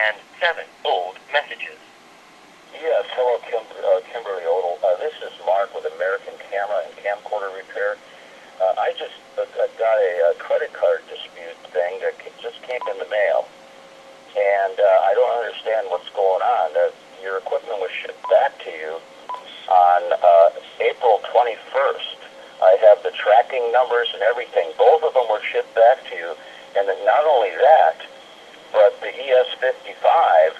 and 7 old messages. Yes, hello, Kimberly Odell. This is Mark with American Camera and Camcorder Repair. I just got a credit card dispute thing that just came in the mail, and I don't understand what's going on. Your equipment was shipped back to you on April 21st. I have the tracking numbers and everything. Both of them were shipped back to you, and not only that, but the ES55,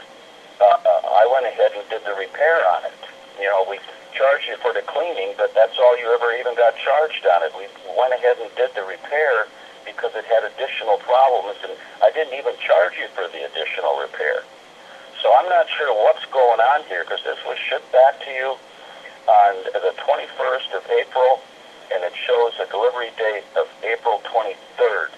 I went ahead and did the repair on it. You know, we charged you for the cleaning, but that's all you ever even got charged on it. We went ahead and did the repair because it had additional problems, and I didn't even charge you for the additional repair. So I'm not sure what's going on here, because this was shipped back to you on the 21st of April, and it shows a delivery date of April 23rd.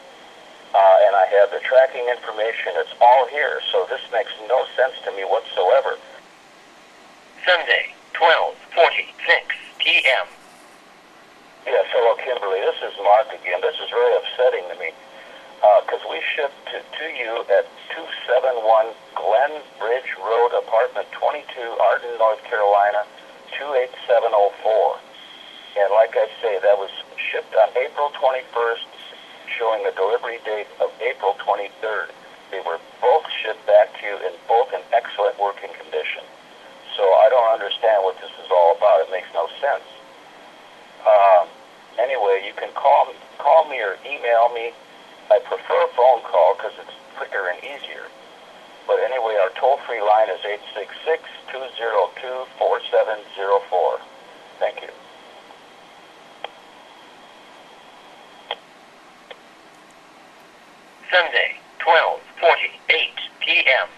And I have the tracking information. It's all here, so this makes no sense to me whatsoever. Sunday, 12:46 p.m. Yes, hello, Kimberly. This is Mark again. This is very upsetting to me, because we shipped to you at 271 Glen Bridge Road, Apartment 22, Arden, North Carolina, 28704. And like I say, that was shipped on April 21st, showing a delivery date of April 23rd. They were both shipped back to you in both in excellent working condition. So I don't understand what this is all about. It makes no sense. Anyway, you can call me or email me. I prefer a phone call because it's quicker and easier. But anyway, our toll-free line is 866-202-4704. Thank you. Sunday, 12:48 p.m.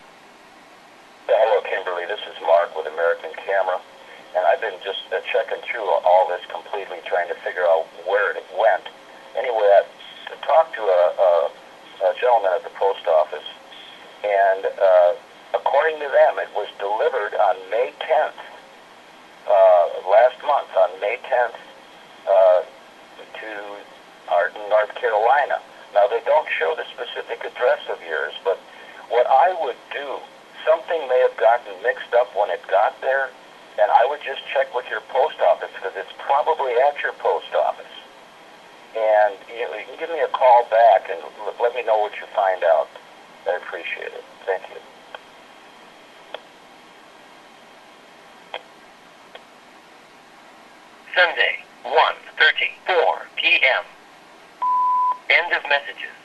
Hello, Kimberly. This is Mark with American Camera, and I've been just checking through all this completely, trying to figure out where it went. Anyway, I talked to a gentleman at the post office, and according to them, it was delivered on May 10th, last month, on May 10th, to Arden, North Carolina. Now, they don't show the specific address of yours, but what I would do, something may have gotten mixed up when it got there, and I would just check with your post office, because it's probably at your post office. And you can give me a call back and let me know what you find out. I appreciate it. Thank you. Sunday, 1:34 p.m. End of messages.